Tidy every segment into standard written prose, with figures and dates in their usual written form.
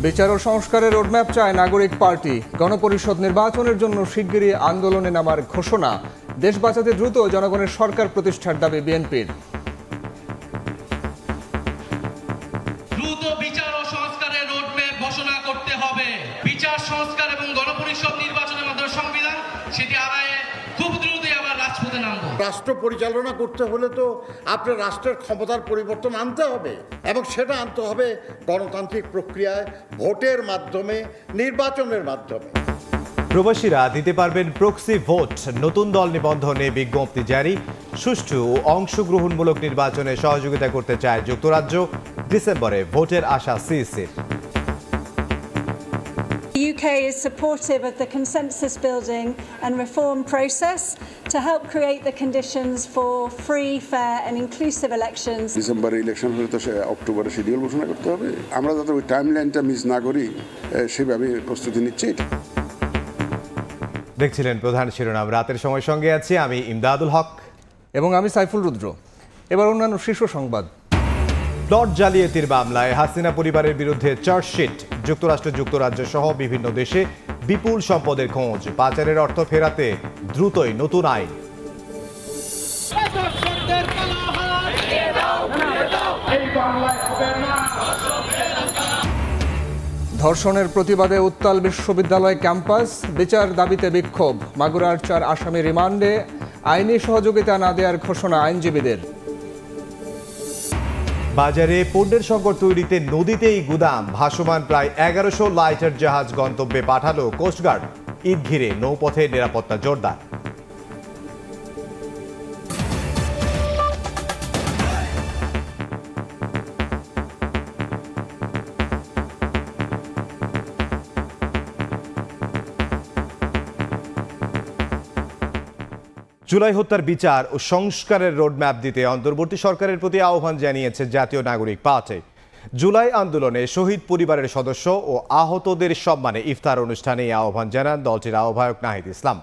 বিচার ও সংস্কারের রোডম্যাপ চায় নাগরিক পার্টি। গণপরিষদ নির্বাচনের জন্য শিগগিরই আন্দোলনে নামার ঘোষণা। দেশ বাঁচাতে দ্রুত জনগণের সরকার প্রতিষ্ঠার দাবি বিএনপির। দ্রুত বিচার ও সংস্কারের রোডম্যাপ ঘোষণা করতে হবে। বিচার সংস্কার এবং গণপরিষদ নির্বাচনের মাধ্যমে সংবিধান সেটি আদায়ে খুব দ্রুতই আবার রাজপথে নামবো। রাষ্ট্র পরিচালনা করতে হলে তো আপনার রাষ্ট্রের ক্ষমতার পরিবর্তন আনতে হবে, এবং সেটা আনতে হবে গণতান্ত্রিক প্রক্রিয়ায়, ভোটের মাধ্যমে, নির্বাচনের মাধ্যমে। প্রবাসীরা দিতে পারবেন প্রক্সি ভোট। নতুন দল নিবন্ধনে বিজ্ঞপ্তি জারি। সুষ্ঠু ও অংশগ্রহণমূলক নির্বাচনে সহযোগিতা করতে চায় যুক্তরাজ্য। ডিসেম্বরে ভোটের আশা সিইসির। The UK is supportive of the consensus building and reform process to help create the conditions for free, fair and inclusive elections. ডিসেম্বরে ইলেকশন হলে তো অক্টোবরে শিডিউল ঘোষণা করতে হবে। আমরা যাতে ওই টাইমলাইনটা মিস না করি সেভাবে প্রস্তুতি নিচ্ছি। দেখছিলেন প্রধান শিরোনাম। রাতের সময় সঙ্গে আছি আমি ইমদাদুল হক এবং আমি সাইফুল রুদ্র। এবার অন্যান্য শীর্ষ সংবাদ। প্লট জালিয়াতির মামলায় হাসিনা পরিবারের বিরুদ্ধে চার্জশিট। যুক্তরাষ্ট্র, যুক্তরাজ্য সহ বিভিন্ন দেশে বিপুল সম্পদের খোঁজ। পাচারের অর্থ ফেরাতে দ্রুতই নতুন আইন। ধর্ষণের প্রতিবাদে উত্তাল বিশ্ববিদ্যালয় ক্যাম্পাস। বিচার দাবিতে বিক্ষোভ। মাগুরার 4 আসামি রিমান্ডে। আইনি সহযোগিতা না দেওয়ার ঘোষণা আইনজীবীদের। বাজারে পণ্যের সংকট তৈরিতে নদীতেই গুদাম। ভাসমান প্রায় 1100 লাইটার জাহাজ গন্তব্যে পাঠালো কোস্টগার্ড। ঈদ ঘিরে নৌপথে নিরাপত্তা জোরদার। জুলাই হত্যার বিচার ও সংস্কারের রোডম্যাপ দিতে অন্তর্বর্তী সরকারের প্রতি আহ্বান জানিয়েছে জাতীয় নাগরিক পার্টি। জুলাই আন্দোলনে শহীদ পরিবারের সদস্য ও আহতদের সম্মানে ইফতার অনুষ্ঠানে এই আহ্বান জানান দলটির আহ্বায়ক নাহিদ ইসলাম।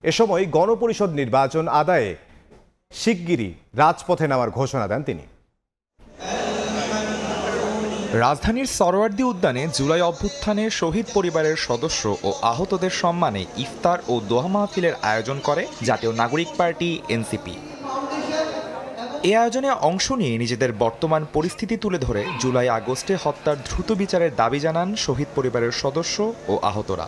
এ সময় গণপরিষদ নির্বাচন আদায়ে শিগগিরই রাজপথে নামার ঘোষণা দেন তিনি। রাজধানীর সরোয়ার্দী উদ্যানে জুলাই অভ্যুত্থানে শহীদ পরিবারের সদস্য ও আহতদের সম্মানে ইফতার ও দোয়া মাহফিলের আয়োজন করে জাতীয় নাগরিক পার্টি এনসিপি। এই আয়োজনে অংশ নিয়ে নিজেদের বর্তমান পরিস্থিতি তুলে ধরে জুলাই আগস্টে হত্যার দ্রুত বিচারের দাবি জানান শহীদ পরিবারের সদস্য ও আহতরা।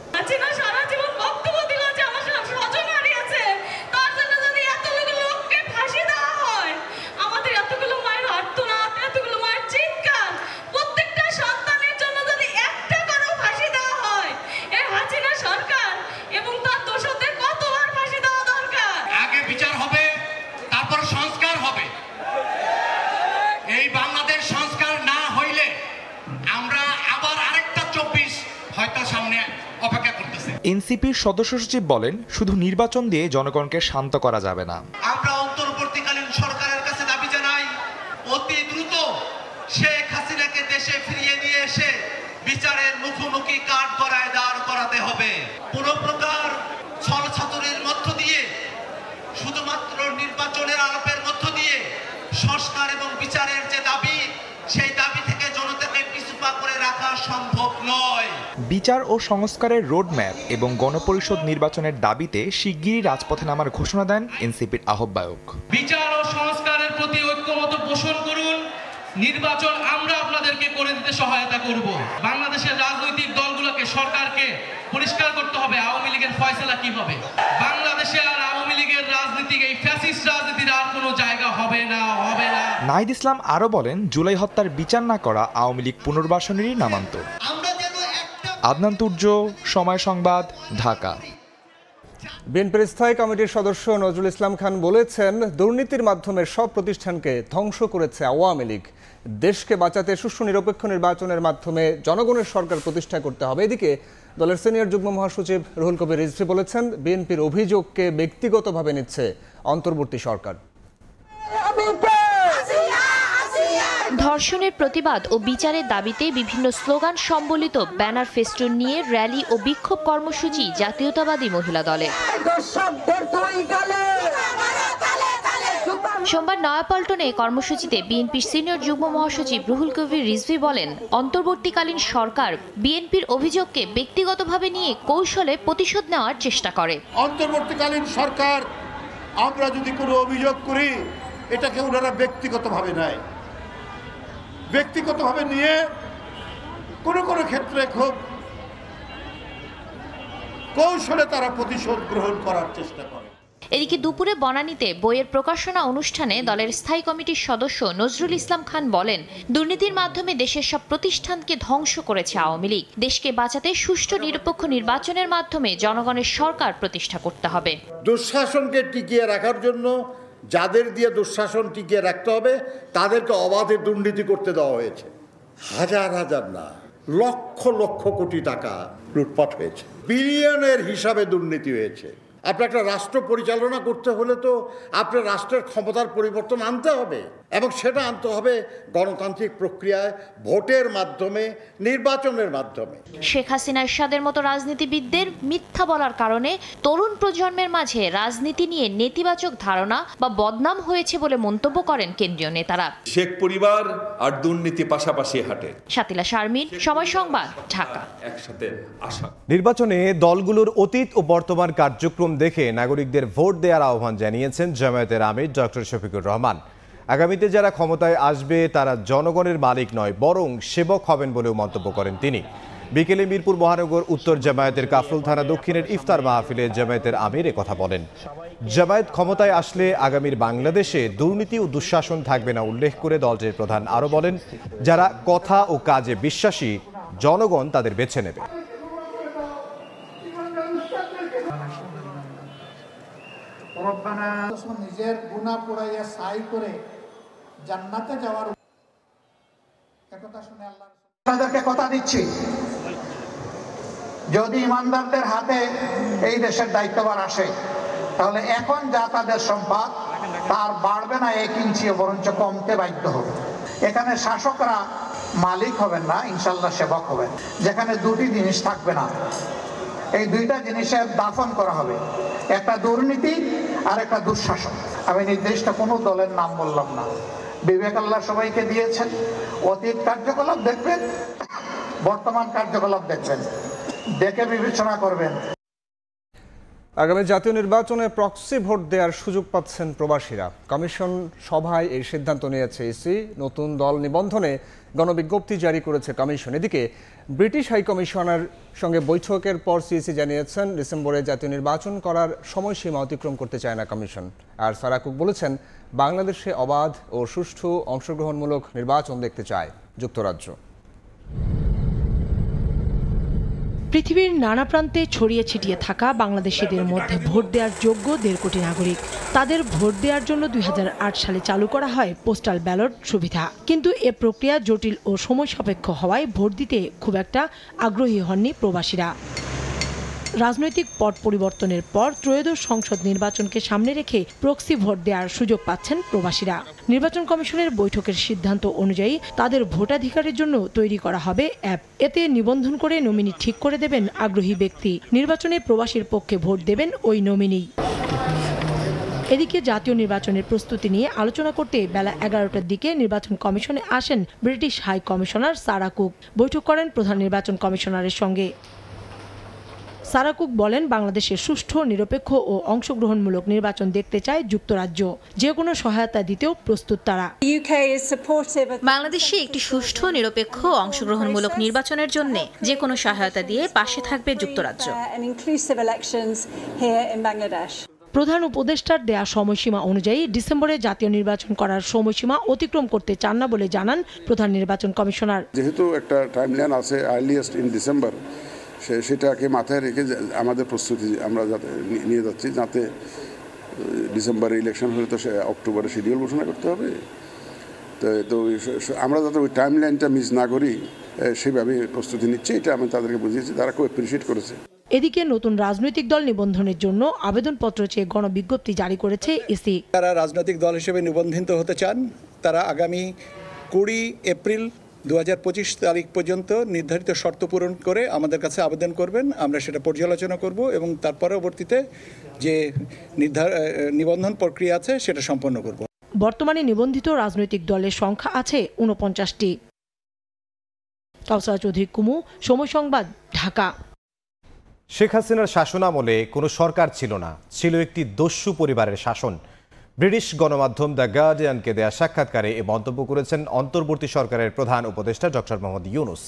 এনসিপির সদস্য সচিব বলেন, শুধু নির্বাচন দিয়ে জনগণকে শান্ত করা যাবে না। আমরা অন্তর্বর্তীকালীন সরকারের কাছে দাবি জানাই, অতি দ্রুত শেখ হাসিনাকে দেশে ফিরিয়ে নিয়ে এসে বিচারের মুখোমুখি কাঠগড়ায় দাঁড় করাতে হবে। কোন প্রকার ছলছাতুরির মধ্য দিয়ে, শুধুমাত্র নির্বাচনের আলাপের মধ্য দিয়ে সংস্কার এবং বিচারের যে দাবি, সেই দাবি থেকে জনতাকে পিছুপা করে রাখা সম্ভব নয়। বিচার ও সংস্কারের রোডম্যাপ এবং গণপরিষদ নির্বাচনের দাবিতে শিগগিরই রাজপথে নামার ঘোষণা দেন এনসিপির আহ্বায়ক। বিচার ও সংস্কারের প্রতি ঐক্যমত পোষণ করুন। নির্বাচন আমরা আপনাদেরকে করে দিতে সহায়তা করব। বাংলাদেশের রাজনৈতিক দলগুলোকে, সরকারকে পরিষ্কার করতে হবে আওয়ামী লীগের ফয়সালা কি হবে। বাংলাদেশে আর আওয়ামী লীগের রাজনীতি, এই ফ্যাসিস্ট রাজনীতির আর কোনো জায়গা হবে না, হবে না। নাহিদ ইসলাম আরো বলেন, জুলাই হত্যার বিচার না করা আওয়ামী লীগ পুনর্বাসনেরই নামান্তর। আদনান তুর্য, সময় সংবাদ, ঢাকা। বিএনপির স্থায়ী কমিটির সদস্য নজরুল ইসলাম খান বলেছেন, দুর্নীতির মাধ্যমে সব প্রতিষ্ঠানকে ধ্বংস করেছে আওয়ামী লীগ। দেশকে বাঁচাতে সুষ্ঠু নিরপেক্ষ নির্বাচনের মাধ্যমে জনগণের সরকার প্রতিষ্ঠা করতে হবে। এদিকে দলের সিনিয়র যুগ্ম মহাসচিব রুহুল কবির রিজভী বলেছেন, বিএনপির অভিযোগকে ব্যক্তিগতভাবে নিচ্ছে অন্তর্বর্তী সরকার। ধর্ষণের প্রতিবাদ ও বিচারের দাবিতে বিভিন্ন স্লোগান সম্বলিত ব্যানার ফেস্টুন নিয়ে র্যালি ও বিক্ষোভ কর্মসূচি জাতীয়তাবাদী মহিলা দলের। সোমবার নয়াপল্টনে কর্মসূচিতে বিএনপির সিনিয়র যুগ্ম মহাসচিব রুহুল কবির রিজভী বলেন, অন্তর্বর্তীকালীন সরকার বিএনপির অভিযোগকে ব্যক্তিগতভাবে নিয়ে কৌশলে প্রতিশোধ নেওয়ার চেষ্টা করে। অন্তর্বর্তীকালীন সরকার আমরা যদি কোনো অভিযোগ করি এটাকে ওনারা ব্যক্তিগতভাবে নেয়, ব্যক্তিগতভাবে নিয়ে কোনো কোনো ক্ষেত্রে খুব কৌশলে তারা প্রতিশোধ গ্রহণ করার চেষ্টা করে। এদিকে দুপুরে বনানীতে বইয়ের প্রকাশনা অনুষ্ঠানে দলের স্থায়ী কমিটির সদস্য নজরুল ইসলাম খান বলেন, দুর্নীতির মাধ্যমে দেশের সব প্রতিষ্ঠানকে ধ্বংস করেছে আওয়ামী লীগ। দেশকে বাঁচাতে সুষ্ঠু নিরপেক্ষ নির্বাচনের মাধ্যমে জনগণের সরকার প্রতিষ্ঠা করতে হবে। দুঃশাসনকে টিকিয়ে রাখার জন্য যাদের দিয়ে দুঃশাসন টিকিয়ে রাখতে হবে তাদেরকে অবাধে দুর্নীতি করতে দেওয়া হয়েছে। হাজার হাজার না, লক্ষ লক্ষ কোটি টাকা লুটপাট হয়েছে, বিলিয়নের হিসাবে দুর্নীতি হয়েছে। আপনার একটা রাষ্ট্র পরিচালনা করতে হলে তো আপনার রাষ্ট্রের ক্ষমতার পরিবর্তন আনতে হবে, এবং সেটা আনতে হবে গণতান্ত্রিক প্রক্রিয়ায়, ভোটের মাধ্যমে, নির্বাচনের মাধ্যমে। শেখ হাসিনা এরশাদের মতো রাজনীতিবিদদের মিথ্যা বলার কারণে তরুণ প্রজন্মের মাঝে রাজনীতি নিয়ে নেতিবাচক ধারণা বা বদনাম হয়েছে বলে মন্তব্য করেন কেন্দ্রীয় নেতারা। শেখ পরিবার আর দুর্নীতি পাশাপাশি হাঁটে। শাতিলা শারমিন, সময় সংবাদ, ঢাকা। একসাথে আসা। নির্বাচনে দলগুলোর অতীত ও বর্তমান কার্যক্রম দেখে নাগরিকদের ভোট দেওয়ার আহ্বান জানিয়েছেন জামায়াতের আমির ডক্টর শফিকুর রহমান। আগামীতে যারা ক্ষমতায় আসবে তারা জনগণের মালিক নয়, বরং সেবক হবেন বলেও মন্তব্য করেন তিনি। বিকেলে মিরপুর মহানগর উত্তর জামায়াতের কাফরুল থানা দক্ষিণের ইফতার মাহফিলে জামায়াতের আমির কথা বলেন। জামায়াত ক্ষমতায় আসলে আগামীর বাংলাদেশে দুর্নীতি ও দুঃশাসন থাকবে না উল্লেখ করে দলটির প্রধান আরও বলেন, যারা কথা ও কাজে বিশ্বাসী জনগণ তাদের বেছে নেবে। নিজের গুনাহ পুরাইয়া সাই করে জান্নাতে যাওয়ার কথা শুনে আল্লাহ তাদেরকে কথা দিচ্ছি, যদি ইমানদারদের হাতে এই দেশের দায়িত্বভার আসে তাহলে এখন যা তাদের সম্পদ তার বাড়বে না 1 ইঞ্চি, বরঞ্চ কমতে বাধ্য হবে। এখানে শাসকরা মালিক হবেন না, ইনশাল্লাহ সেবক হবেন, যেখানে দুটি জিনিস থাকবে না। এই দুইটা জিনিসের দাফন করা হবে, একটা দুর্নীতি আর একটা দুঃশাসন। আমি নির্দিষ্ট কোনো দলের নাম বললাম না, বিবেক আল্লাহ সবাইকে দিয়েছেন। অতীত কার্যকলাপ দেখবেন, বর্তমান কার্যকলাপ দেখবেন, দেখে বিবেচনা করবেন। আগামী জাতীয় নির্বাচনে প্রক্সি ভোট দেওয়ার সুযোগ পাচ্ছেন প্রবাসীরা। কমিশন সভায় এই সিদ্ধান্ত নিয়েছে ইসি। নতুন দল নিবন্ধনে গণবিজ্ঞপ্তি জারি করেছে কমিশন। এদিকে ব্রিটিশ হাই কমিশনার সঙ্গে বৈঠকের পর সিইসি জানিয়েছেন, ডিসেম্বরে জাতীয় নির্বাচন করার সময়সীমা অতিক্রম করতে চায় না কমিশন। আর সারা কুক বলেছেন, বাংলাদেশে অবাধ ও সুষ্ঠু অংশগ্রহণমূলক নির্বাচন দেখতে চায় যুক্তরাজ্য। পৃথিবীর নানা প্রান্তে ছড়িয়ে ছিটিয়ে থাকা বাংলাদেশিদের মধ্যে ভোট দেওয়ার যোগ্য 1.5 কোটি নাগরিক। তাদের ভোট দেওয়ার জন্য 2008 সালে চালু করা হয় পোস্টাল ব্যালট সুবিধা। কিন্তু এ প্রক্রিয়া জটিল ও সময় সাপেক্ষ হওয়ায় ভোট দিতে খুব একটা আগ্রহী হননি প্রবাসীরা। রাজনৈতিক পট পরিবর্তনের পর ত্রয়োদশ সংসদ নির্বাচনকে সামনে রেখে প্রক্সি ভোট দেওয়ার সুযোগ পাচ্ছেন প্রবাসীরা। নির্বাচন কমিশনের বৈঠকের সিদ্ধান্ত অনুযায়ী তাদের ভোটাধিকারের জন্য তৈরি করা হবে অ্যাপ। এতে নিবন্ধন করে নমিনি ঠিক করে দেবেন আগ্রহী ব্যক্তি। নির্বাচনে প্রবাসীর পক্ষে ভোট দেবেন ওই নমিনি। এদিকে জাতীয় নির্বাচনের প্রস্তুতি নিয়ে আলোচনা করতে বেলা 11টার দিকে নির্বাচন কমিশনে আসেন British high commissioner Sarah Cook. বৈঠক করেন প্রধান নির্বাচন কমিশনারের সঙ্গে। সারা কুক বলেন, বাংলাদেশের সুষ্ঠু, নিরপেক্ষ ও অংশগ্রহণমূলক নির্বাচন দেখতে চায় যুক্তরাজ্য। যে কোনো সহায়তা দিতেও প্রস্তুত তারা। বাংলাদেশে একটি সুষ্ঠু, নিরপেক্ষ ও অংশগ্রহণমূলক নির্বাচনের জন্য যে কোনো সহায়তা দিয়ে পাশে থাকবে যুক্তরাজ্য। প্রধান উপদেষ্টার দেয়া সময়সীমা অনুযায়ী ডিসেম্বরে জাতীয় নির্বাচন করার সময়সীমা অতিক্রম করতে চান না বলে জানান প্রধান নির্বাচন কমিশনার। যেহেতু একটা টাইমলাইন আছে, আর্লিয়েস্ট ইন ডিসেম্বর, সেটাকে মাথায় রেখে আমাদের প্রস্তুতি আমরা যাতে নিয়ে যাচ্ছি, যাতে ডিসেম্বরে ইলেকশন হলে তো অক্টোবরে শিডিউল ঘোষণা করতে হবে। তো আমরা যাতে ওই টাইমলাইনটা মিস না করি সেইভাবে প্রস্তুতি নিচ্ছি, এটা আমি তাদেরকে বুঝিয়েছি, তারা খুব অ্যাপ্রিশিয়েট করেছে। এদিকে নতুন রাজনৈতিক দল নিবন্ধনের জন্য আবেদনপত্র চেয়ে গণবিজ্ঞপ্তি জারি করেছে ইসি। যারা রাজনৈতিক দল হিসেবে নিবন্ধিত হতে চান তারা আগামী 20 এপ্রিল 2025 তারিখ পর্যন্ত নির্ধারিত শর্ত পূরণ করে আমাদের কাছে আবেদন করবেন। আমরা সেটা পর্যালোচনা করব এবং তার পরবর্তীতে যে নিবন্ধন প্রক্রিয়া আছে সেটা সম্পন্ন করব। বর্তমানে নিবন্ধিত রাজনৈতিক দলের সংখ্যা আছে ৪৯টি। কাউসার চৌধুরী কুমু, সময় সংবাদ, ঢাকা। শেখ হাসিনার শাসনামলে কোনো সরকার ছিল না, ছিল একটি দস্যু পরিবারের শাসন। ব্রিটিশ গণমাধ্যম দ্য গার্ডিয়ানকে দেয়া সাক্ষাৎকারে এ মন্তব্য করেছেন অন্তর্বর্তী সরকারের প্রধান উপদেষ্টা ডক্টর মোহাম্মদ ইউনূস।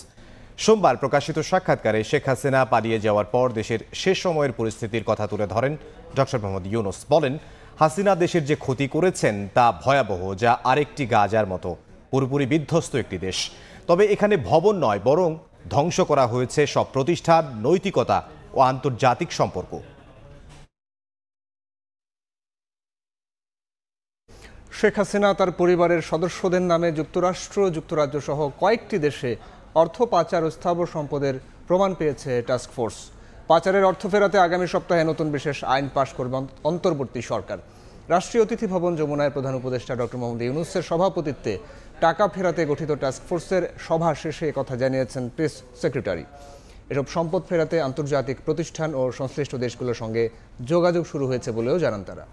সোমবার প্রকাশিত সাক্ষাৎকারে শেখ হাসিনা পালিয়ে যাওয়ার পর দেশের শেষ সময়ের পরিস্থিতির কথা তুলে ধরেন ডক্টর মোহাম্মদ ইউনূস। বলেন, হাসিনা দেশের যে ক্ষতি করেছেন তা ভয়াবহ, যা আরেকটি গাজার মতো পুরোপুরি বিধ্বস্ত একটি দেশ। তবে এখানে ভবন নয়, বরং ধ্বংস করা হয়েছে সব প্রতিষ্ঠান, নৈতিকতা ও আন্তর্জাতিক সম্পর্ক। শেখ হাসিনা তার পরিবারের সদস্যদের নামে যুক্তরাষ্ট্র, যুক্তরাজ্য সহ কয়েকটি দেশে অর্থ পাচার ও স্থাবর সম্পদের প্রমাণ পেয়েছে টাস্কফোর্স। পাচারের অর্থ ফেরাতে আগামী সপ্তাহে নতুন বিশেষ আইন পাশ করবে অন্তর্বর্তী সরকার। রাষ্ট্রীয় অতিথি ভবন যমুনায় প্রধান উপদেষ্টা ডক্টর মোহাম্মদ ইউনূসের সভাপতিত্বে টাকা ফেরাতে গঠিত টাস্কফোর্সের সভা শেষে কথা জানিয়েছেন প্রেস সেক্রেটারি। এসব সম্পদ ফেরাতে আন্তর্জাতিক প্রতিষ্ঠান ও সংশ্লিষ্ট দেশগুলোর সঙ্গে যোগাযোগ শুরু হয়েছে বলেও জানান তারা।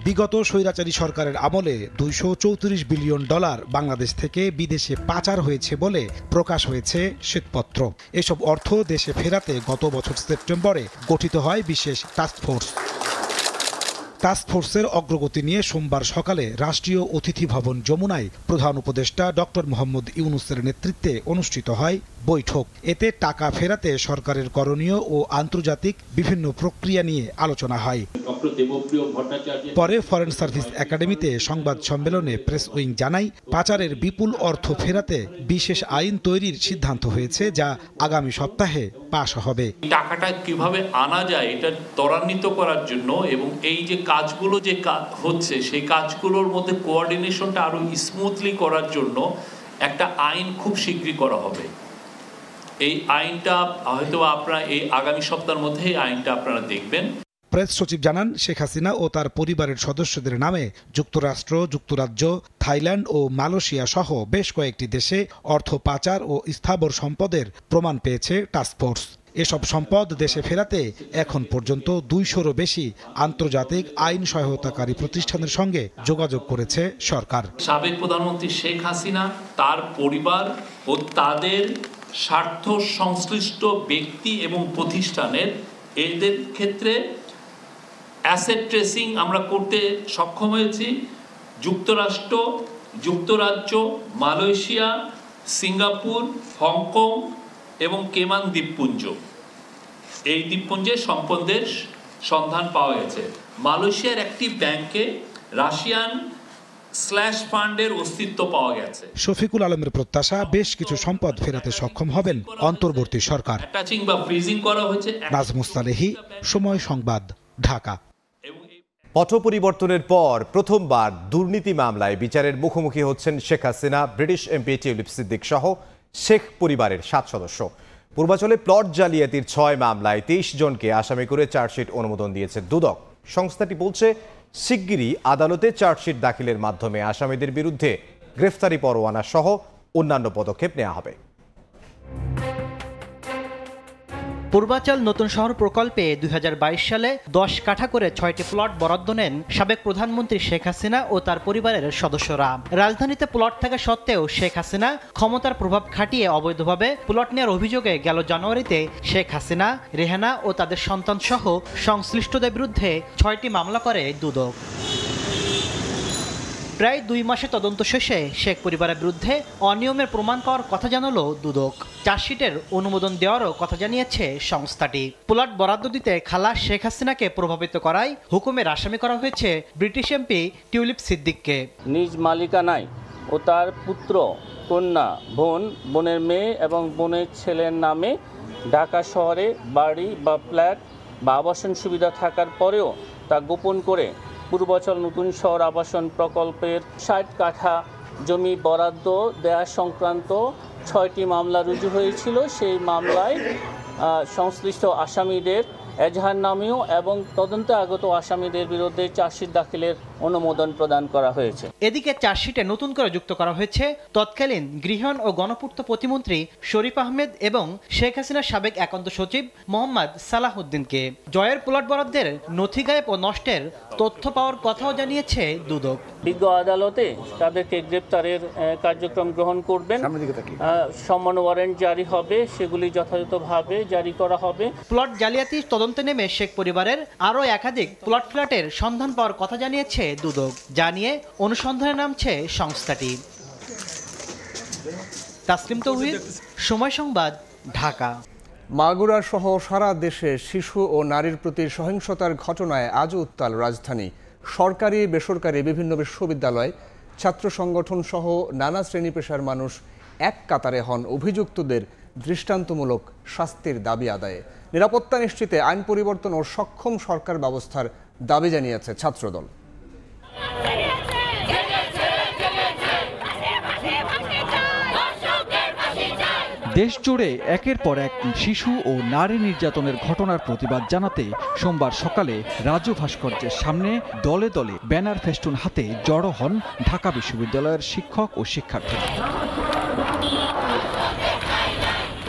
বিগত স্বৈরাচারী সরকারের আমলে $234 বিলিয়ন বাংলাদেশ থেকে বিদেশে পাচার হয়েছে বলে প্রকাশ হয়েছে শ্বেতপত্র। এসব অর্থ দেশে ফেরাতে গত বছর সেপ্টেম্বরে গঠিত হয় বিশেষ টাস্কফোর্স। টাস্কফোর্সের অগ্রগতি নিয়ে সোমবার সকালে রাষ্ট্রীয় অতিথি ভবন যমুনায় প্রধান উপদেষ্টা ডক্টর মোহাম্মদ ইউনূসের নেতৃত্বে অনুষ্ঠিত হয় বৈঠক। এতে টাকা ফেরাতে সরকারের করণীয় ও আন্তর্জাতিক বিভিন্ন প্রক্রিয়া নিয়ে আলোচনা হয়। পরে ফরেন সার্ভিস একাডেমিতে সংবাদ সম্মেলনে প্রেস উইং জানায়, পাচারের বিপুল অর্থ ফেরাতে বিশেষ আইন তৈরির সিদ্ধান্ত হয়েছে, যা আগামী সপ্তাহে পাশ হবে। টাকাটা কিভাবে আনা যায় এটা ত্বরান্বিত করার জন্য এবং এই যে কাজগুলো যে হচ্ছে সেই কাজগুলোর মধ্যে কোঅর্ডিনেশনটা আরো স্মুথলি করার জন্য একটা আইন খুব শীঘ্রই করা হবে। এই আইনটা হয়তো আপনারা এই আগামী সপ্তাহের মধ্যে এই আইনটা আপনারা দেখবেন। প্রেস সচিব জানান, শেখ হাসিনা ও তার পরিবারের সদস্যদের নামে যুক্তরাষ্ট্র, যুক্তরাজ্য, থাইল্যান্ড ও মালয়েশিয়া সহ বেশ কয়েকটি দেশে অর্থ পাচার ও স্থাবর সম্পদের প্রমাণ পেয়েছে টাস্কফোর্স। এসব সম্পদ দেশে ফেরাতে এখন পর্যন্ত 200-রও বেশি আন্তর্জাতিক আইন সহায়তাকারী প্রতিষ্ঠানের সঙ্গে যোগাযোগ করেছে সরকার। সাবেক প্রধানমন্ত্রী শেখ হাসিনা, তার পরিবার ও তাদের স্বার্থ সংশ্লিষ্ট ব্যক্তি এবং প্রতিষ্ঠানের এদের ক্ষেত্রে অ্যাসেট ট্রেসিং আমরা করতে সক্ষম হয়েছি। যুক্তরাষ্ট্র, যুক্তরাজ্য, মালয়েশিয়া, সিঙ্গাপুর, হংকং এবং কেমান দ্বীপপুঞ্জ, এই দ্বীপপুঞ্জের সম্পদের সন্ধান পাওয়া গেছে। মালয়েশিয়ার একটি ব্যাংকে রাশিয়ান স্ল্যাশ ফান্ডের অস্তিত্ব পাওয়া গেছে। শফিকুল আলমের প্রত্যাশা, বেশ কিছু সম্পদ ফেরাতে সক্ষম হবেন অন্তর্বর্তী সরকার। অ্যাটাচিং বা ফ্রিজিং করা হয়েছে। নাজমুস সালেহী, সময় সংবাদ, ঢাকা। পথ পরিবর্তনের পর প্রথমবার দুর্নীতি মামলায় বিচারের মুখোমুখি হচ্ছেন Sheikh Hasina, British MP tulip Siddique সহ শেখ পরিবারের 7 সদস্য। পূর্বাচলে প্লট জালিয়াতির 6 মামলায় 23 জনকে আসামি করে চার্জশিট অনুমোদন দিয়েছে দুদক। সংস্থাটি বলছে, শিগগিরই আদালতে চার্জশিট দাখিলের মাধ্যমে আসামিদের বিরুদ্ধে গ্রেফতারি পরোয়ানা সহ অন্যান্য পদক্ষেপ নেওয়া হবে। পূর্বাচল নতুন শহর প্রকল্পে 2022 সালে 10 কাঠা করে 6টি প্লট বরাদ্দ নেন সাবেক প্রধানমন্ত্রী শেখ হাসিনা ও তার পরিবারের সদস্যরা। রাজধানীতে প্লট থাকা সত্ত্বেও শেখ হাসিনা ক্ষমতার প্রভাব খাটিয়ে অবৈধভাবে প্লট নেওয়ার অভিযোগে গেল জানুয়ারিতে শেখ হাসিনা, রেহানা ও তাদের সন্তান সহ সংশ্লিষ্টদের বিরুদ্ধে 6টি মামলা করে দুদক। প্রায় 2 মাসে তদন্ত শেষে শেখ পরিবারের বিরুদ্ধে অনিয়মের প্রমাণ পাওয়ার কথা জানালো দুদক। চার্জশিটের অনুমোদন দেওয়ারও কথা জানিয়েছে সংস্থাটি। প্লট বরাদ্দ দিতে খালা শেখ হাসিনাকে প্রভাবিত করায় হুকুমের আসামি করা হয়েছে ব্রিটিশ এমপি টিউলিপ সিদ্দিককে। নিজ মালিকানায় ও তার পুত্র, কন্যা, বোন, বোনের মেয়ে এবং বোনের ছেলের নামে ঢাকা শহরে বাড়ি বা ফ্ল্যাট বা আবাসন সুবিধা থাকার পরেও তা গোপন করে পূর্বাচল নতুন শহর আবাসন প্রকল্পের 60 কাঠা জমি বরাদ্দ দেয়া সংক্রান্ত 6টি মামলা রুজু হয়েছিল। সেই মামলায় সংশ্লিষ্ট আসামিদের এজাহারনামেও এবং তদন্তে আগত আসামিদের বিরুদ্ধে চার্জশিট দাখিলের অনুমোদন প্রদান করা হয়েছে। এদিকে চার্জশিটে নতুন করে যুক্ত করা হয়েছে তৎকালীন গৃহায়ণ ও গণপূর্ত প্রতিমন্ত্রী শরীফ আহমেদ এবং শেখ হাসিনার সাবেক একান্ত সচিব মোহাম্মদ সালাহউদ্দিনকে। জয়ের প্লট বরাদ্দের নথি গায়েব ও নষ্টের তথ্য পাওয়ার কথাও জানিয়েছে দুদক। বিজ্ঞ আদালতে তাদেরকে গ্রেপ্তারের কার্যক্রম গ্রহণ করবেন, সমন ওয়ারেন্ট জারি হবে, সেগুলি যথাযথভাবে জারি করা হবে। প্লট জালিয়াতি তদন্তে নেমে শেখ পরিবারের আরও একাধিক প্লট ফ্ল্যাটের সন্ধান পাওয়ার কথা জানিয়েছে দুদক, জানিয়ে অনুসন্ধানে নামছে সংস্থাটি। তাসলিম তৌহিদ, সময় সংবাদ, ঢাকা। মাগুরা সহ সারা দেশে শিশু ও নারীর প্রতি সহিংসতার ঘটনায় আজও উত্তাল রাজধানী। সরকারি বেসরকারি বিভিন্ন বিশ্ববিদ্যালয়, ছাত্র সংগঠন সহ নানা শ্রেণী পেশার মানুষ এক কাতারে হন অভিযুক্তদের দৃষ্টান্তমূলক শাস্তির দাবি আদায়ে। নিরাপত্তা নিশ্চিতে আইন পরিবর্তন ও সক্ষম সরকার ব্যবস্থার দাবি জানিয়েছে ছাত্রদল। দেশ জুড়ে একের পর এক শিশু ও নারী নির্যাতনের ঘটনার প্রতিবাদ জানাতে সোমবার সকালে রাজু ভাস্কর্যের সামনে দলে দলে ব্যানার ফেস্টুন হাতে জড়ো হন ঢাকা বিশ্ববিদ্যালয়ের শিক্ষক ও শিক্ষার্থীরা।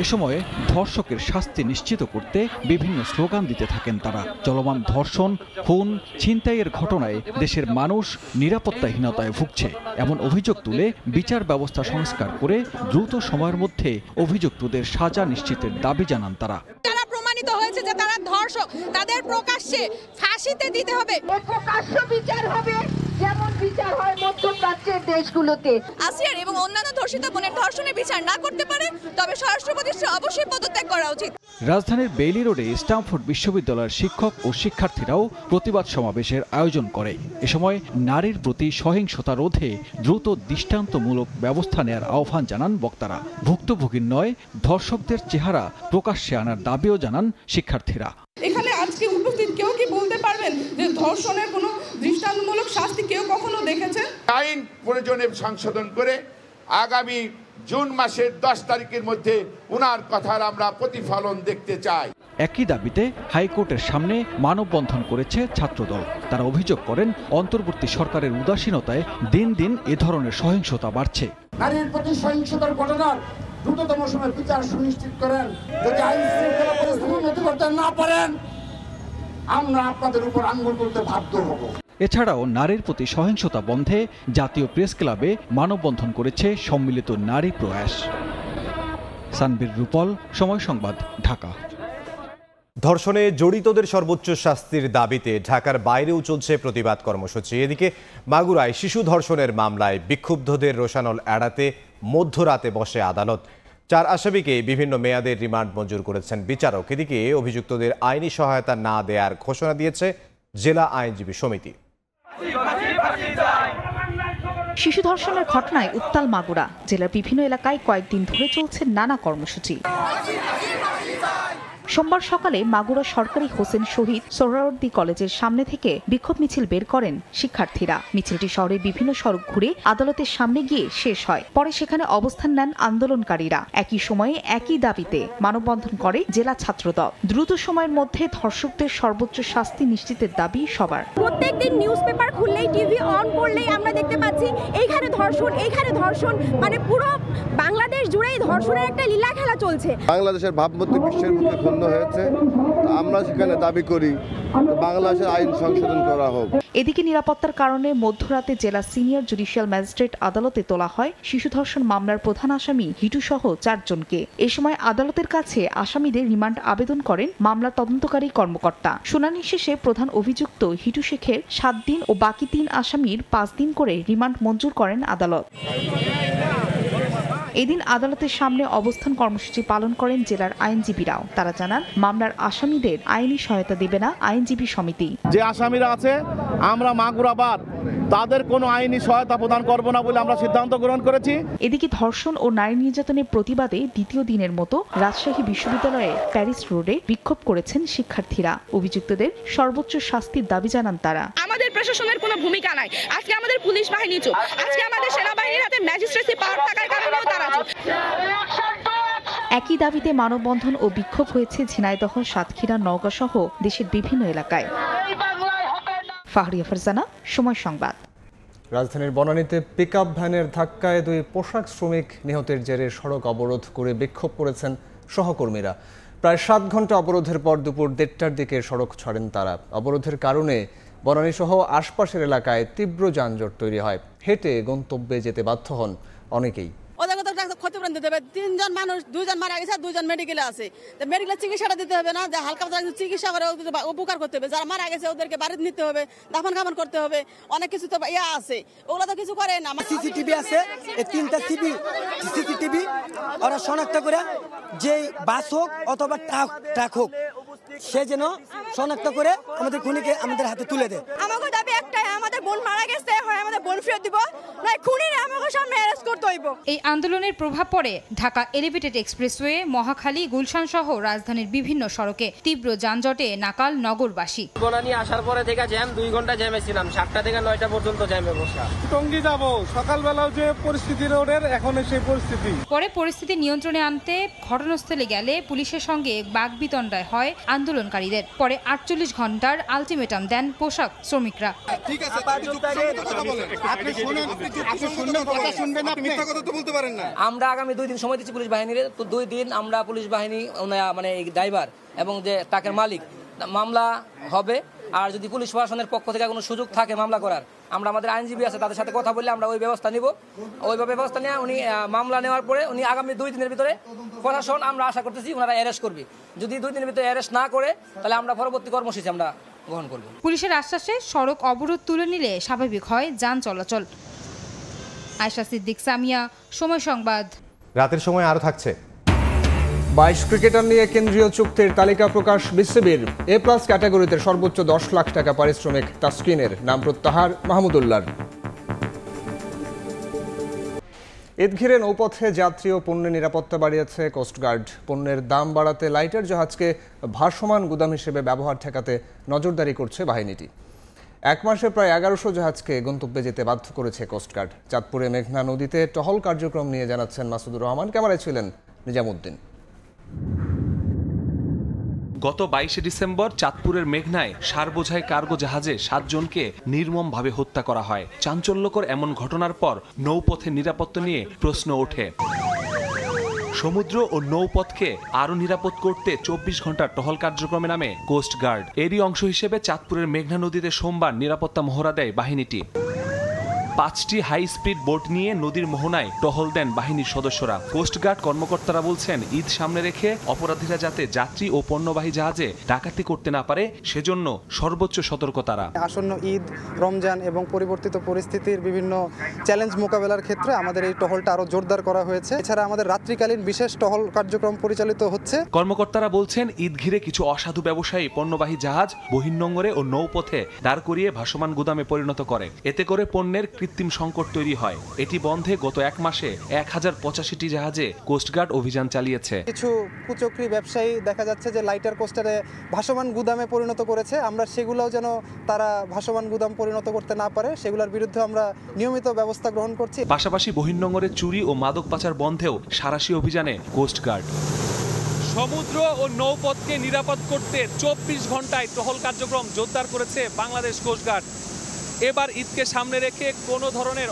এ সময় ধর্ষকের শাস্তি নিশ্চিত করতে বিভিন্ন স্লোগান দিতে থাকেন তারা। চলমান ধর্ষণ, খুন, ছিনতাইয়ের ঘটনায় দেশের মানুষ নিরাপত্তাহীনতায় ভুগছে এমন অভিযোগ তুলে বিচার ব্যবস্থা সংস্কার করে দ্রুত সময়ের মধ্যে অভিযুক্তদের সাজা নিশ্চিতের দাবি জানান তারা। যারা প্রমাণিত হয়েছে যে তারা ধর্ষক, তাদের প্রকাশ্যে ফাঁসিতে দিতে হবে। প্রকাশ্য বিচার হবে যেমন বিচার হয় মধ্যপ্রাচ্যের দেশগুলোতে। আসিয়ার এবং অন্যান্য ধর্ষিত বোনের ধর্ষণের বিচার না করতে পারে তবে স্বরাষ্ট্র প্রতিষ্ঠান অবশ্যই পদত্যাগ করা উচিত। রাজধানীর বেইলি রোডে স্ট্যামফোর্ড বিশ্ববিদ্যালয়ের শিক্ষক ও শিক্ষার্থীরাও প্রতিবাদ সমাবেশের আয়োজন করে। এ সময় নারীর প্রতি সহিংসতা রোধে দ্রুত দৃষ্টান্তমূলক ব্যবস্থা নেওয়ার আহ্বান জানান বক্তারা। ভুক্তভোগীর নয়, ধর্ষকদের চেহারা প্রকাশ্যে আনার দাবিও জানান শিক্ষার্থীরা। এখানে আজকে উপস্থিত কেউ কি বলতে পারবেন যে ধর্ষণের কোনো দৃষ্টান্তমূলক শাস্তি কেউ কখনো দেখেছেন? আইন প্রয়োজনে সংশোধন করে আগামী জুন মাসের 10 তারিখের মধ্যে উনার কথার আমরা প্রতিফলন দেখতে চাই। একই দাবিতে হাইকোর্টের সামনে মানববন্ধন করেছে ছাত্রদল। তারা অভিযোগ করেন অন্তর্বর্তী সরকারের উদাসীনতায় দিন দিন এ ধরনের সহিংসতা বাড়ছে। নারীর প্রতি সহিংসতার ঘটনার দ্রুততম সময়ে বিচার সুনিশ্চিত করেন। যদি আইন শৃঙ্খলা পরিস্থিতি উন্নতি করতে না পারেন আমরা আপনাদের উপর আঙ্গুল তুলতে বাধ্য হব। এছাড়াও নারীর প্রতি সহিংসতা বন্ধে জাতীয় প্রেস ক্লাবে মানববন্ধন করেছে সম্মিলিত নারী প্রয়াস। সানবীর রূপল, সময় সংবাদ, ঢাকা। ধর্ষণে জড়িতদের সর্বোচ্চ শাস্তির দাবিতে ঢাকার বাইরেও চলছে প্রতিবাদ কর্মসূচি। এদিকে মাগুরায় শিশু ধর্ষণের মামলায় বিক্ষুব্ধদের রোষানল এড়াতে মধ্যরাতে বসে আদালত। 4 আসামিকে বিভিন্ন মেয়াদের রিমান্ড মঞ্জুর করেছেন বিচারক। এদিকে অভিযুক্তদের আইনি সহায়তা না দেওয়ার ঘোষণা দিয়েছে জেলা আইনজীবী সমিতি। শিশু ধর্ষণের ঘটনায় উত্তাল মাগুরা। জেলার বিভিন্ন এলাকায় কয়েকদিন ধরে চলছে নানা কর্মসূচি। সোমবার সকালে মাগুরা সরকারি হোসেন শহীদ সোহরাওয়ার্দী কলেজের সামনে থেকে বিক্ষোভ মিছিল বের করেন শিক্ষার্থীরা। মিছিলটি শহরের বিভিন্ন সড়ক ঘুরে আদালতের সামনে গিয়ে শেষ হয়। পরে সেখানে অবস্থান নেন আন্দোলনকারীরা। একই সময়ে একই দাবিতে মানববন্ধন করে জেলা ছাত্রদল। দ্রুত সময়ের মধ্যে ধর্ষকদের সর্বোচ্চ শাস্তি নিশ্চিতের দাবি সবার। প্রত্যেকদিন নিউজ পেপার খুললেই, টিভি অন করলেই আমরা দেখতে পাচ্ছি এইখানে ধর্ষণ, এইখানে ধর্ষণ, মানে পুরো বাংলাদেশ জুড়েই ধর্ষণের একটা লীলা খেলা চলছে। বাংলাদেশের ভাবমূর্তি বিশ্বের মধ্যে ক্ষুণ্ণ হয়েছে। আমরা সেখানে দাবি করি বাংলাদেশের আইন সংশোধন করা হোক। এদিকে নিরাপত্তার কারণে মধ্যরাতে জেলা সিনিয়র জুডিশিয়াল ম্যাজিস্ট্রেট আদালতে তোলা হয় শিশু ধর্ষণ মামলার প্রধান আসামি হিটু সহ 4 জনকে। এ সময় আদালতের কাছে আসামিদের রিমান্ড আবেদন করেন মামলার তদন্তকারী কর্মকর্তা। শুনানি শেষে প্রধান অভিযুক্ত হিটু শেখের 7 দিন ও বাকি 3 আসামির 5 দিন করে রিমান্ড মঞ্জুর করেন আদালত। এদিন আদালতের সামনে অবস্থান কর্মসূচি পালন করেন জেলার আইনজীবীরাও। তারা জানান মামলার আসামিদের আইনি সহায়তা দেবে না আইনজীবী সমিতি। যে আসামিরা আছে আমরা মাগুরাবার তাদের কোনো আইনি সহায়তা প্রদান করব না বলে আমরা সিদ্ধান্ত গ্রহণ করেছি। এদিকে ধর্ষণ ও নারী নির্যাতনের প্রতিবাদে দ্বিতীয় দিনের মতো রাজশাহী বিশ্ববিদ্যালয়ে প্যারিস রোডে বিক্ষোভ করেছেন শিক্ষার্থীরা। অভিযুক্তদের সর্বোচ্চ শাস্তির দাবি জানান তারা। আমাদের প্রশাসনের কোনো ভূমিকা নাই। আজকে আমাদের পুলিশ বাহিনী চুপ, আজকে আমাদের সেনাবাহিনীর হাতে ম্যাজিস্ট্রেসি পাওয়ার থাকার কারণেও তারা চুপ। একই দাবিতে মানববন্ধন ও বিক্ষোভ হয়েছে ঝিনাইদহ, সাতক্ষীরা, নওগাঁ সহ দেশের বিভিন্ন এলাকায়। ফাহরিয়া ফারজানা, সময় সংবাদ। রাজধানীর বনানীতে পিকআপ ভ্যানের ধাক্কায় 2 পোশাক শ্রমিক নিহতের জেরে সড়ক অবরোধ করে বিক্ষোভ করেছেন সহকর্মীরা। প্রায় 7 ঘন্টা অবরোধের পর দুপুর 1:30টার দিকে সড়ক ছাড়েন তারা। অবরোধের কারণে বনানী সহ আশপাশের এলাকায় তীব্র যানজট তৈরি হয়। হেঁটে গন্তব্যে যেতে বাধ্য হন অনেকেই। ক্ষতিপূরণ দিতে হবে। 3 জন মানুষ, 2 জন মারা গেছে, 2 জন মেডিকেলে আছে। মেডিকেলের চিকিৎসাটা দিতে হবে না, যে হালকা চিকিৎসা করে উপকার করতে হবে। যারা মারা গেছে ওদেরকে বাড়িতে নিতে হবে, দাফন কাফন করতে হবে, অনেক কিছু তো আছে, ওগুলো তো কিছু করে না। সিসিটিভি আছে, এই 3টা সিসিটিভি ওরা শনাক্ত করে যে বাস হোক অথবা ট্রাক হোক সে যেন শনাক্ত করে আমাদের খুনিকে আমাদের হাতে তুলে দেয়। আমাদের দাবি একটাই, আমাদের বোন মারা গেছে, হয় আমাদের বোন ফেরত দিব, না খুনিরে আমাকে সামনে অ্যারেস্ট করতে হইব। এই আন্দোলনের প্রভাব পড়ে ঢাকা এলিভেটেড এক্সপ্রেসওয়ে, মহাখালী, গুলশান সহ রাজধানীর বিভিন্ন সড়কে। তীব্র যানজটে নাকাল নগরবাসী। বনানী আসার পরে থেকে জ্যাম, 2 ঘন্টা জ্যামে ছিলাম, 7টা থেকে 9টা পর্যন্ত জ্যামে বসা। টঙ্গী যাব, সকালবেলাও যে পরিস্থিতি রোডের, এখন সেই পরিস্থিতি। পরে পরিস্থিতি নিয়ন্ত্রণে আনতে ঘটনাস্থলে গেলে পুলিশের সঙ্গে বাগবিতণ্ডায় হয় আন্দোলনকারীদের। পরে 48 ঘন্টার আলটিমেটাম দেন পোশাক শ্রমিকরা। ঠিক আছে, আপনি শুনবেন, কথা শুনবেন, আপনি মিথ্যা কথা তো বলতে পারেন না। আমরা আগামী 2 দিন সময় দিচ্ছি পুলিশ বাহিনীর। তো 2 দিন আমরা পুলিশ বাহিনী মানে ড্রাইভার এবং যে ট্রাকের মালিক মামলা হবে। আর যদি পুলিশ প্রশাসনের পক্ষ থেকে কোনো সুযোগ থাকে মামলা করার, আমরা আমাদের আইনজীবী আছে তাদের সাথে কথা বললে আমরা ওই ব্যবস্থা নিব। ওইভাবে ব্যবস্থা নিয়ে উনি মামলা নেওয়ার পরে উনি আগামী 2 দিনের ভিতরে প্রশাসন আমরা আশা করতেছি ওনারা অ্যারেস্ট করবে। যদি 2 দিনের ভিতরে অ্যারেস্ট না করে তাহলে আমরা পরবর্তী কর্মসূচি আমরা গ্রহণ করব। পুলিশের আশ্বাসে সড়ক অবরোধ তুলে নিলে স্বাভাবিক হয় যান চলাচল। আয়েশা সিদ্দিক, সামিয়া, সময় সংবাদ। রাতের সময় আরো থাকছে। 22 ক্রিকেটার নিয়ে কেন্দ্রীয় চুক্তির তালিকা প্রকাশ বিসিবির। এ+ ক্যাটাগরিতে সর্বোচ্চ 10 লাখ টাকা পারিশ্রমিক তাসকিনের, নাম প্রত্যাহার মাহমুদুল্লাহর। ঈদ ঘিরে নৌপথে যাত্রী ও পণ্যের নিরাপত্তা বাড়িয়েছে কোস্টগার্ড। পণ্যের দাম বাড়াতে লাইটার জাহাজকে ভাসমান গুদাম হিসেবে ব্যবহার ঠেকাতে নজরদারি করছে বাহিনীটি। 1 মাসে প্রায় 1100 জাহাজকে গন্তব্যে যেতে বাধ্য করেছে কোস্টগার্ড। চাঁদপুরে মেঘনা নদীতে টহল কার্যক্রম নিয়ে জানাচ্ছেন মাসুদুর রহমান, ক্যামেরায় ছিলেন নিজামুদ্দিন। গত 22 ডিসেম্বর চাঁদপুরের মেঘনায় সারবোঝাই কার্গো জাহাজে 7 জনকে নির্মমভাবে হত্যা করা হয়। চাঞ্চল্যকর এমন ঘটনার পর নৌপথের নিরাপত্তা নিয়ে প্রশ্ন ওঠে। সমুদ্র ও নৌপথকে আরও নিরাপদ করতে 24 ঘন্টার টহল কার্যক্রমে নামে কোস্টগার্ড। এরই অংশ হিসেবে চাঁদপুরের মেঘনা নদীতে সোমবার নিরাপত্তা মহড়া দেয় বাহিনীটি। 5টি হাই স্পিড বোট নিয়ে নদীর মোহনায় টহল দেন বাহিনীর সদস্যরা। কোস্টগার্ড কর্মকর্তারা বলছেন, ঈদ সামনে রেখে অপরাধীরা যাতে যাত্রী ও পণ্যবাহী জাহাজে ডাকাতি করতে না পারে সেজন্য সর্বোচ্চ সতর্কতারা। আসন্ন ঈদ, রমজান এবং পরিবর্তিত পরিস্থিতির বিভিন্ন চ্যালেঞ্জ মোকাবেলার ক্ষেত্রে আমাদের এই টহলটা আরো জোরদার করা হয়েছে। এছাড়া আমাদের রাত্রিকালীন বিশেষ টহল কার্যক্রম পরিচালিত হচ্ছে। কর্মকর্তারা বলছেন, ঈদ ঘিরে কিছু অসাধু ব্যবসায়ী পণ্যবাহী জাহাজ বহির্নোঙরে ও নৌপথে দাঁড় করিয়ে ভাসমান গুদামে পরিণত করে। এতে করে পণ্যের কৃত্রিম সংকট তৈরি হয়। এটি বন্ধে গত 1 মাসে 1085টি জাহাজে কোস্টগার্ড অভিযান চালিয়েছে। কিছু কুচক্রী ব্যবসায়ী দেখা যাচ্ছে যে লাইটার কোস্টারে ভাসমান গুদামে পরিণত করেছে। আমরা সেগুলোও যেন তারা ভাসমান গুদাম পরিণত করতে না পারে সেগুলোর বিরুদ্ধে আমরা নিয়মিত ব্যবস্থা গ্রহণ করছি। পাশাপাশি বহির্নোঙরে চুরি ও মাদক পাচার বন্ধেও সাঁড়াশি অভিযানে কোস্টগার্ড। সমুদ্র ও নৌপথকে নিরাপদ করতে 24 ঘন্টায় টহল কার্যক্রম জোরদার করেছে বাংলাদেশ কোস্টগার্ড। এবার ঈদকে সামনে রেখে কোনো ধরনের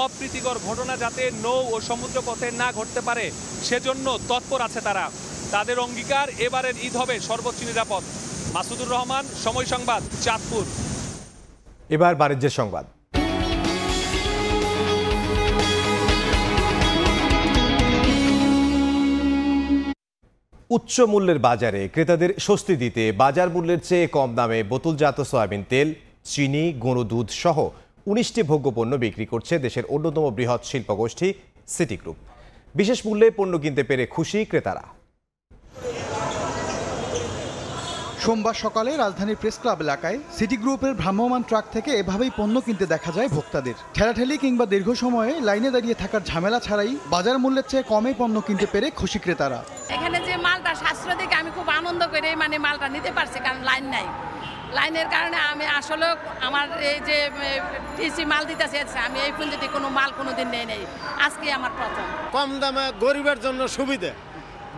অপ্রীতিকর ঘটনা যাতে নৌ ও সমুদ্র পথে না ঘটতে পারে সেজন্য তৎপর আছে তারা। তাদের অঙ্গীকার, এবারের ঈদ হবে সর্বোচ্চ নিরাপদ। মাসুদুর রহমান, সময় সংবাদ, চাঁদপুর। এবার বাণিজ্যের সংবাদ। উচ্চ মূল্যের বাজারে ক্রেতাদের স্বস্তি দিতে বাজার মূল্যের চেয়ে কম দামে বোতলজাত সয়াবিন তেল, চিনি, গরু দুধ সহ 19টি ভোগ্যপণ্য বিক্রি করছে দেশের অন্যতম বৃহৎ শিল্পগোষ্ঠী সিটি গ্রুপ। বিশেষ মূল্যে পণ্য কিনতে পেরে খুশি ক্রেতারা। সোমবার সকালে রাজধানীর প্রেস ক্লাব এলাকায় সিটি গ্রুপের ভ্রাম্যমাণ ট্রাক থেকে এভাবেই পণ্য কিনতে দেখা যায় ভোক্তাদের। ঠেলাঠেলি কিংবা দীর্ঘ সময়ে লাইনে দাঁড়িয়ে থাকার ঝামেলা ছাড়াই বাজার মূল্যের চেয়ে কমে পণ্য কিনতে পেরে খুশি ক্রেতারা। এখানে যে মালটা সাশ্রয় দেখে আমি খুব আনন্দ করে মালটা নিতে পারছি, কারণ লাইন নাই। লাইনের কারণে আমি আসলে আমার এই যে টিসি মাল দিতেছে, আমি এই পর্যন্ত কোনো মাল কোনোদিন নেই, আজকে আমার প্রথম। কম দামে গরিবের জন্য সুবিধা,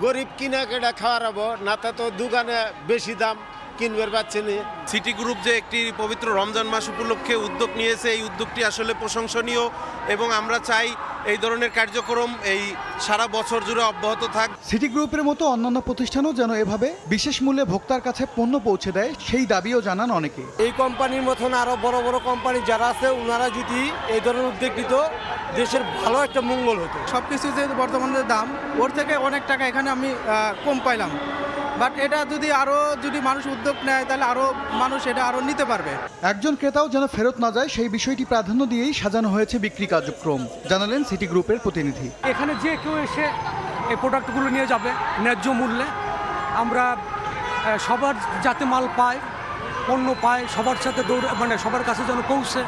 গরিব কিনা কেটে খাওয়াবো না, তা তো দোকানে বেশি দাম, কিনবার পাচ্ছে না। সিটি গ্রুপ যে একটি পবিত্র রমজান মাস উপলক্ষে উদ্যোগ নিয়েছে, এই উদ্যোগটি আসলে প্রশংসনীয় এবং আমরা চাই এই ধরনের কার্যক্রম এই সারা বছর জুড়ে অব্যাহত থাক। সিটি গ্রুপের মতো অন্যান্য প্রতিষ্ঠানও যেন এভাবে বিশেষ মূল্যে ভোক্তার কাছে পণ্য পৌঁছে দেয়, সেই দাবিও জানান অনেকে। এই কোম্পানির মতন আরো বড় বড় কোম্পানি যারা আছে ওনারা যদি এই ধরনের উদ্যোগ নিত, দেশের ভালো একটা মঙ্গল হতো। সবকিছু যে বর্তমানে দাম, ওর থেকে অনেক টাকা এখানে আমি কম পাইলাম, বাট এটা যদি মানুষ উদ্যোগ নেয় তাহলে আরো মানুষ এটা আরো নিতে পারবে। একজন ক্রেতাও যেন ফেরত না যায় সেই বিষয়টি প্রাধান্য দিয়েই সাজানো হয়েছে বিক্রি কার্যক্রম, জানালেন সিটি গ্রুপের প্রতিনিধি। এখানে যে কেউ এসে এই প্রোডাক্টগুলো নিয়ে যাবে ন্যায্য মূল্যে। আমরা সবার যাতে মাল পায়, পণ্য পায়, সবার সাথে সবার কাছে যেন পৌঁছে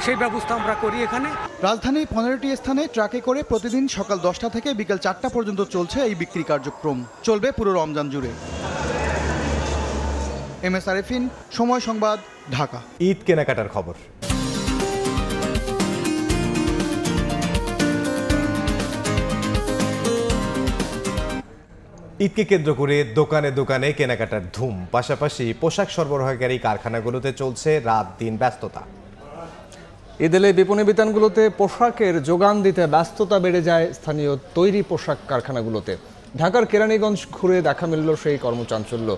সেই ব্যবস্থা আমরা করি। এখানে রাজধানীর 15টি স্থানে ট্রাকে করে প্রতিদিন সকাল 10টা থেকে বিকেল 4টা পর্যন্ত চলছে এই বিক্রি কার্যক্রম, চলবে পুরো রমজান জুড়ে। MS আরেফিন, সময় সংবাদ, ঢাকা। ঈদ কেনাকাটার খবর। ঈদকে কেন্দ্র করে দোকানে দোকানে কেনাকাটার ধুম, পাশাপাশি পোশাক সরবরাহকারী কারখানাগুলোতে চলছে রাত দিন ব্যস্ততা। ঈদ এলে বিপণী বিতানগুলোতে পোশাকের যোগান দিতে ব্যস্ততা বেড়ে যায় স্থানীয় তৈরি পোশাক কারখানাগুলোতে। ঢাকার কেরানীগঞ্জ ঘুরে দেখা মিলল সেই কর্মচাঞ্চল্য।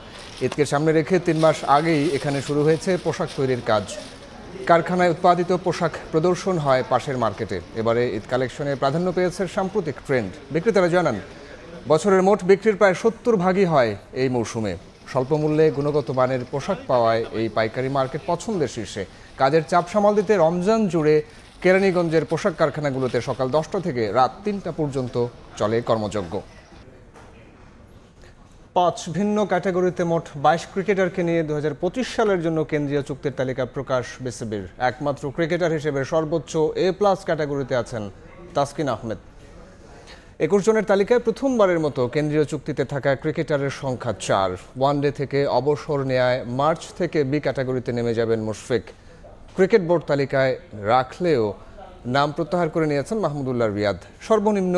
ঈদকে সামনে রেখে 3 মাস আগেই এখানে শুরু হয়েছে পোশাক তৈরির কাজ। কারখানায় উৎপাদিত পোশাক প্রদর্শন হয় পাশের মার্কেটে। এবারে ঈদ কালেকশনে প্রাধান্য পেয়েছে সাম্প্রতিক ট্রেন্ড। বিক্রেতারা জানান, বছরের মোট বিক্রির প্রায় 70 ভাগই হয় এই মৌসুমে। স্বল্প মূল্যে গুণগত মানের পোশাক পাওয়ায় এই পাইকারি মার্কেট পছন্দের শীর্ষে। কাজের চাপ সামাল দিতে রমজান জুড়ে কেরানীগঞ্জের পোশাক কারখানাগুলোতে সকাল 10টা থেকে রাত 3টা পর্যন্ত চলে কর্মযজ্ঞ। 5 ভিন্ন ক্যাটাগরিতে মোট 22 ক্রিকেটারকে নিয়ে 2025 সালের জন্য কেন্দ্রীয় চুক্তির তালিকা প্রকাশ বিসিবির। একমাত্র ক্রিকেটার হিসেবে সর্বোচ্চ A+ ক্যাটাগরিতে আছেন তাসকিন আহমেদ। 21 জনের তালিকায় প্রথমবারের মতো কেন্দ্রীয় চুক্তিতে থাকা ক্রিকেটারের সংখ্যা 4। ওয়ানডে থেকে অবসর নেয় মার্চ থেকে বি ক্যাটাগরিতে নেমে যাবেন মুশফিক। ক্রিকেট বোর্ড তালিকায় রাখলেও নাম প্রত্যাহার করে নিয়েছেন মাহমুদুল্লাহ রিয়াদ। সর্বনিম্ন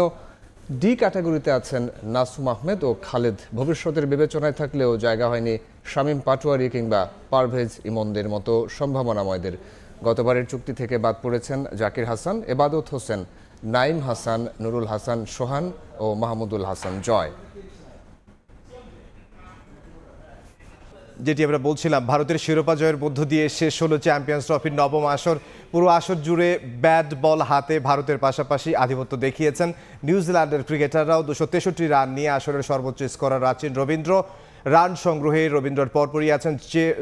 ডি ক্যাটাগরিতে আছেন নাসুম আহমেদ ও খালেদ। ভবিষ্যতের বিবেচনায় থাকলেও জায়গা হয়নি শামীম পাটোয়ারি কিংবা পারভেজ ইমনদের মতো সম্ভাবনাময়দের। গতবারের চুক্তি থেকে বাদ পড়েছেন জাকির হাসান, এবাদত হোসেন, নাইম হাসান, নুরুল হাসান সোহান ও মাহমুদুল হাসান জয়। যেটি আমরা বলছিলাম, ভারতের শিরোপা জয়ের মধ্য দিয়ে শেষ হলো চ্যাম্পিয়ন্স ট্রফির নবম আসর। পুরো আসর জুড়ে ব্যাট বল হাতে ভারতের পাশাপাশি আধিপত্য দেখিয়েছেন নিউজিল্যান্ডের ক্রিকেটাররাও। 263 রান নিয়ে আসরের সর্বোচ্চ স্কোরার আছেন রবীন্দ্র। রান সংগ্রহে রবীন্দ্রর পরপরই আছেন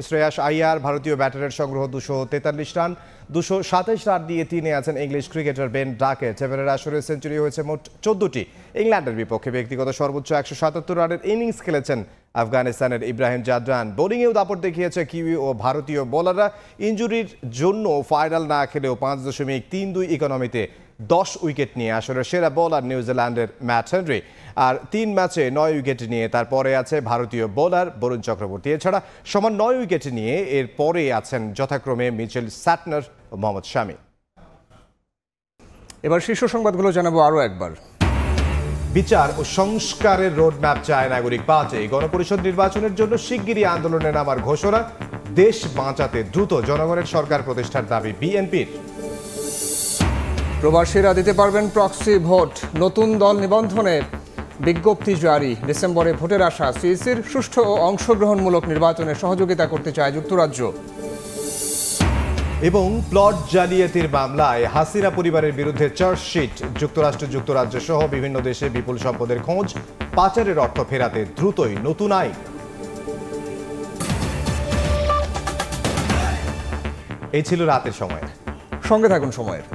শ্রেয়াস আইয়ার। ভারতীয় ব্যাটারের সংগ্রহ 243 রান। 227 রান দিয়ে 3-এ আছেন ইংলিশ ক্রিকেটার বেন ডাকেট। এবারের আসরে সেঞ্চুরি হয়েছে মোট 14টি। ইংল্যান্ডের বিপক্ষে ব্যক্তিগত সর্বোচ্চ 177 রানের ইনিংস খেলেছেন আফগানিস্তানের ইব্রাহিম জাদরান। বোলিংয়েও দাপট দেখিয়েছে কিউই ও ভারতীয় বোলাররা। ইনজুরির জন্য ফাইনাল না খেলেও 5.32 ইকোনমিতে 10 উইকেট নিয়ে আসলে সেরা বোলার নিউজিল্যান্ডের ম্যাট হেনরি। আর 3 ম্যাচে 9 উইকেট নিয়ে তারপরে আছে ভারতীয় বোলার বরুণ চক্রবর্তী। এছাড়া সমান 9 উইকেট নিয়ে এর পরে আছেন যথাক্রমে মিচেল স্যাটনার ও মোহাম্মদ শামি। এবার শীর্ষ সংবাদগুলো জানাবো আরও একবার। বিচার ও সংস্কারের রোডম্যাপ চায় নাগরিক পার্টি। গণপরিষদ নির্বাচনের জন্য শিগগিরই আন্দোলনে নামার ঘোষণা। দেশ বাঁচাতে দ্রুত জনগণের সরকার প্রতিষ্ঠার দাবি বিএনপির। প্রবাসীরা দিতে পারবেন প্রক্সি ভোট। নতুন দল নিবন্ধনে বিজ্ঞপ্তি জারি। ডিসেম্বরে ভোটের আশা। সিইসির সুষ্ঠু ও অংশগ্রহণমূলক নির্বাচনে সহযোগিতা করতে চায় যুক্তরাজ্য। এবং প্লট জালিয়াতির মামলায় হাসিনা পরিবারের বিরুদ্ধে চার্জশিট। যুক্তরাষ্ট্র, যুক্তরাজ্য সহ বিভিন্ন দেশে বিপুল সম্পদের খোঁজ। পাচারের অর্থ ফেরাতে দ্রুতই নতুন আইন। এই ছিল রাতের সময়। সঙ্গে থাকুন সময়ের।